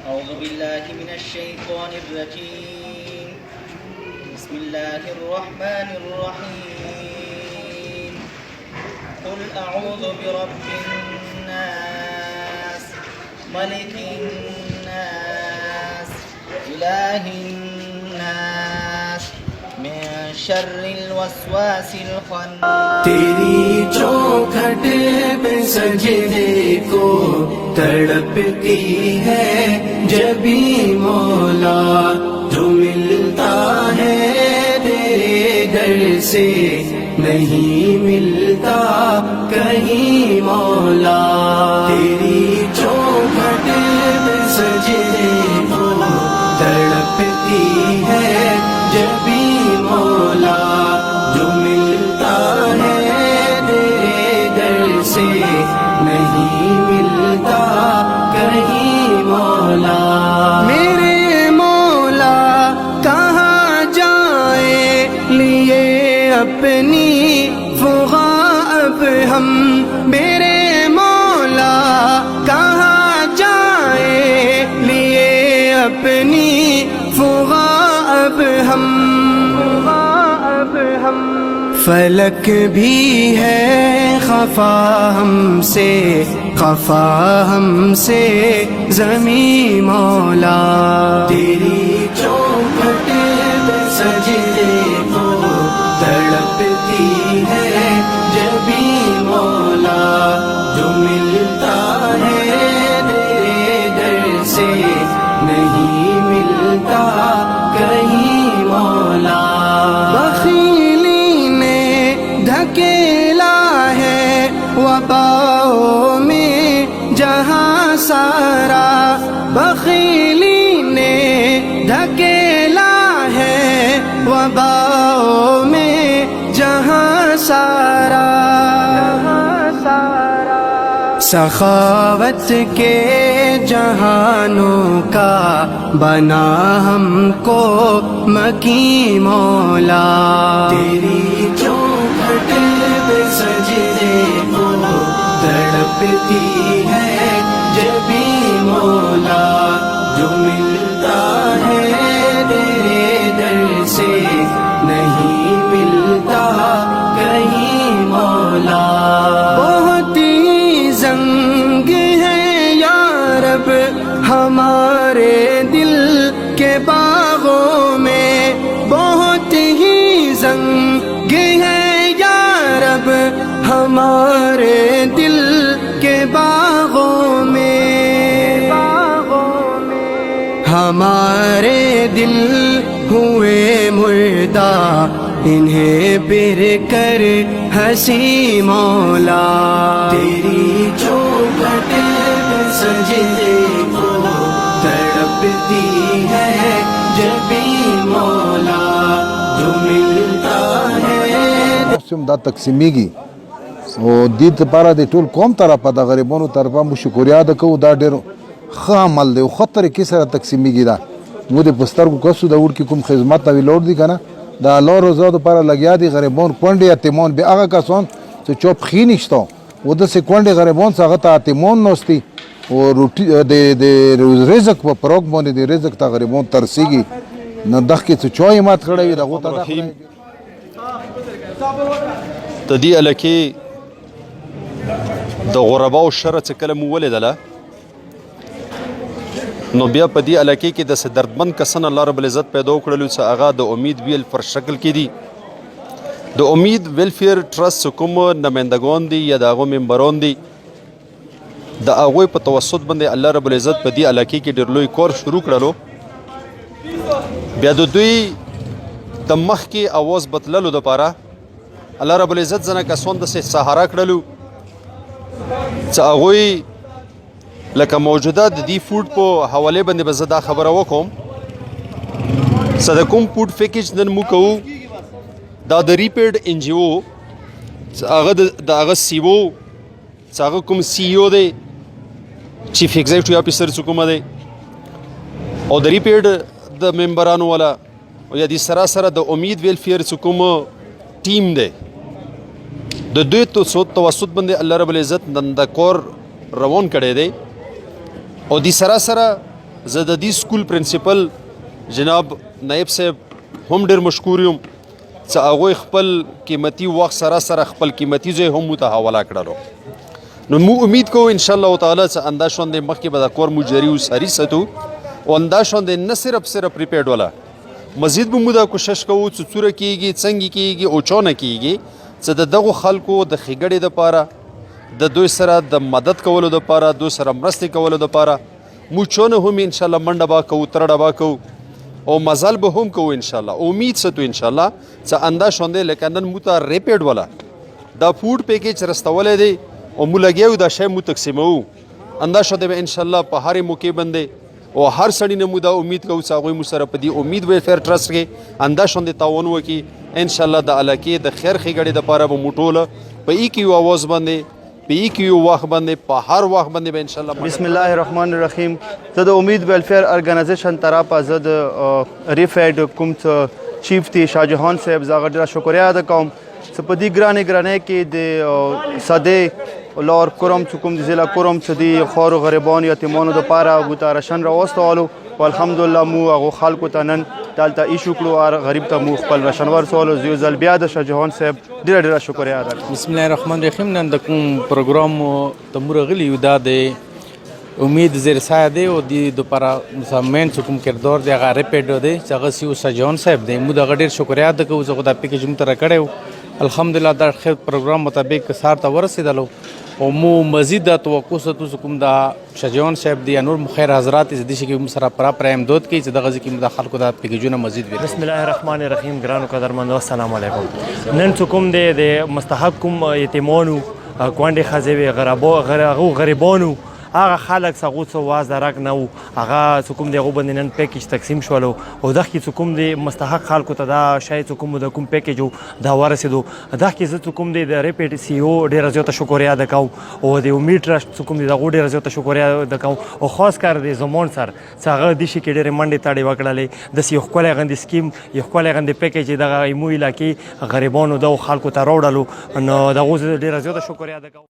أعوذ بالله من الشيطان الرجيم بسم الله الرحمن الرحيم قل أعوذ برب الناس ملك الناس إله الناس من شر الوسواس الخناس تیری چوکھٹ پہ سجدے کو تڑپتی ہے جبھی مولا، جو ملتا ہے تیرے در سے نہیں ملتا کہیں مولا۔ تیری چوکھٹ پہ سجدے کو تڑپتی ہے جبھی مولا، جو ملتا ہے تیرے در سے نہیں ملتا کہیں مولا۔ میرے مولا کہاں جائے لیے اپنی فغاں اب ہم، میرے مولا کہاں جائے لیے اپنی فغاں اب ہم، فلک بھی ہے خفا ہم سے، خفا ہم سے زمین مولا۔ تیری چوکھٹ پہ سجدے کو تڑپتی ہے جبھی مولا، جو ملتا ہے تیرے در سے نہیں ملتا کہیں مولا۔ بخیلی نے دھکیلا ہے وباؤں میں جہاں سارا، بخیلی نے دھکیلا ہے وباؤں میں جہاں سارا، سخاوت کے جہانوں کا بنا ہم کو مکیں مولا۔ تیری چوکھٹ پہ سجدے کو تڑپتی ہے جبھی مولا، جو ملتا ہے تیرے در سے نہیں ملتا کہیں مولا۔ بہت ہی زنگ ہے یا رب ہمارے دل کے باغوں میں، بہت ہی زنگ ہے یا رب ہمارے دل کے باغوں میں، ہمارے دل ہوئے مردہ انہیں پھر کر ہنسی مولا۔ تیری چوکھٹ پہ سجدے کو تڑپتی ہے جبھی مولا، جو ملتا ہے۔ دا تقسیمیږي او دې لپاره د ټول قوم طرفه د غریبانو طرفه موږ شکریا ادا کوو. دا ډېر ښه عمل دی او ښه طریقې سره تقسیمیږي. دا موږ د په سترګو کسو د وړ کې کوم خدمت او لوړ دي که نه، د الله رضا دپاره لګیا دي غریبان کونډې یتیمان بیا هغه کسان چې چا پښې نشته و داسې کونډې غریبان چې هغه ته یتیمان ناستي او روټي د رزق په پراګ باندې د رزق ته غریبان ترسیږي. نو دغه کې چې چا همت کړی وي د هغو ته د دې علاقې د غرباو شره چې کله مو ولیدله نو بیا په دې علاقې کې داسې دردمند کسان الله رب العزت پیدا وکړلو چې هغه د امید ویل پر شکل کې دي. د امید ویلفیر ټرست کوم نمایندګان دي یا د هغو ممبران دي، د هغوی په توسط باندې الله رب العزت په دې علاقې کې ډېر لوی کار شروع کړلو. بیا د دوی د مخکې اواز بدللو دپاره الله رب العزت ځنه کسان داسې سهاره کړلو چې هغوی لکه موجوده د دې فوډ په حوالې باندې به زه دا خبره وکړم چې د کوم فوډ پیکیج نن موږ کوو دا د ریپیډ ان جی او چې هغه د هغه سی او چې هغه کوم سی او دی چیف ایگزیکټیو افیسر چې کومه دی او د ریپیډ د ممبرانو والا او یا د سراسره د امید ویلفیر چې کوم ټیم دی د دوی توسط باندې الله رب العزت نن دا کار روان کړی دی او د سراسره زه د دې سکول پرنسپل جناب نایب صاحب هم ډېر مشکور یم چې هغوی خپل قیمتي وخت سره خپل قیمتي ځای هم موږ ته حواله کړلو نو موږ امید کوو انشاءالله تعالی چې اندا شوندې مخکې به دا کور مو جاري و ساري ساتو او اندا شوندې نه صرف پریپیډ والا مزید به موږ دا کوشش کوو چې څوره کیږي څنګه کیږي او چونه کیږي چې د دغو خلکو د ښېګړې دپاره د دوی سره د مدد کولو دپاره دوی سره مرستې کولو دپاره موږ چونه هم انشاءالله منډه به کوو ترړه به کوو او مزل به هم کوو انشاءالله امید ساتو انشاءالله چې اندا شوندې لکه نن موږ ته ریپیډ والا دا فوډ پیکیج رسولی دی او موږ لګیا یو دا شی موږ تقسیموو اندا شوندې به انشاءالله په هرې موقع باندې او هر سړي نه موږ دا امید کوو چې هغوی موږ سره په دې امید ویلفیر ټرسټ کې اندا شوندې تعاون وکړي انشاءالله د علاقې د خیر ښېګړې دپاره به موږ ټوله په ایک یو اواز باندې په ایک یو وخت باندې په هر وخت باندې به انشاءالله بسم الله الرحمن الرحیم زه د امید ویلفیر ارګنایزیشن طرفه زه د ریفیډ کوم چیف دی شاه جهان صاحب زه هغه ډېره شکریه ادا کوم چې په دې ګرانې کې د صدې لار کرم چې کوم د ضلع کرم چې د خوارو غریبانو یتیمانو دپاره هغو ته راشن راوستولو او الحمدلله مو هغو خلکو ته نن دلته ایشو کړو هر غریب ته مو خپل راشن ورسولو زه یو ځل بیا د شاه جهان صاحب ډېره شکریه ادا کوم بسم الله الرحمن الرحیم نن د کوم پروګرام ته موږ راغلي یو دا د امید زیر سایه دی او د دپاره مین چې کوم کردار دی هغه ریپیډ دی چې هغه سی شاه جهان صاحب دی موږ د هغه ډېر شکریه ادا کوو چې خو دا پیکیج موږ ته راکړی و الحمدلله دا ښه پروګرام مطابق سهار ته ورسېدلو او مو مزید دا توقع ساتو چې کوم دا شاه جهان صاحب دی یا نور خیر حضرات چې دې شي کې موږ سره پراپر امداد کوي چې دغه ځای کې موږ د خلکو دا پیکیجونه مزید وي بسم الله الرحمن الرحیم ګرانو قدرمندو السلام علیکم نن چې کوم دی د مستحق کوم یتیمانو کونډې ښځې وې غریبانو هغه خلک چې هغو څه واز درک نه و هغه چې کوم دی هغو باندې نن پیکیج تقسیم شولو او دغه چې کوم دی مستحق خلکو ته دا شی چې کوم د کوم پیکیج و دا ورسېدو دغه کې زه چې کوم دی د ریپیډ سی او ډېره زیاته شکریه ادا کوم او د امید ټرسټ چې کوم دی د هغو ډېره زیاته شکریه ادا کوم او خاص کر د زمان سر چې هغه دې شي کې ډېرې منډې تاړې وکړلې داسې یو ښکلی غوندې سکیم یو ښکلی غوندې پیکیج دغه ایمو علاقې غریبانو دغو خلکو ته راوړلو نو د هغو زه ډېره زیاته شکریه ادا کوم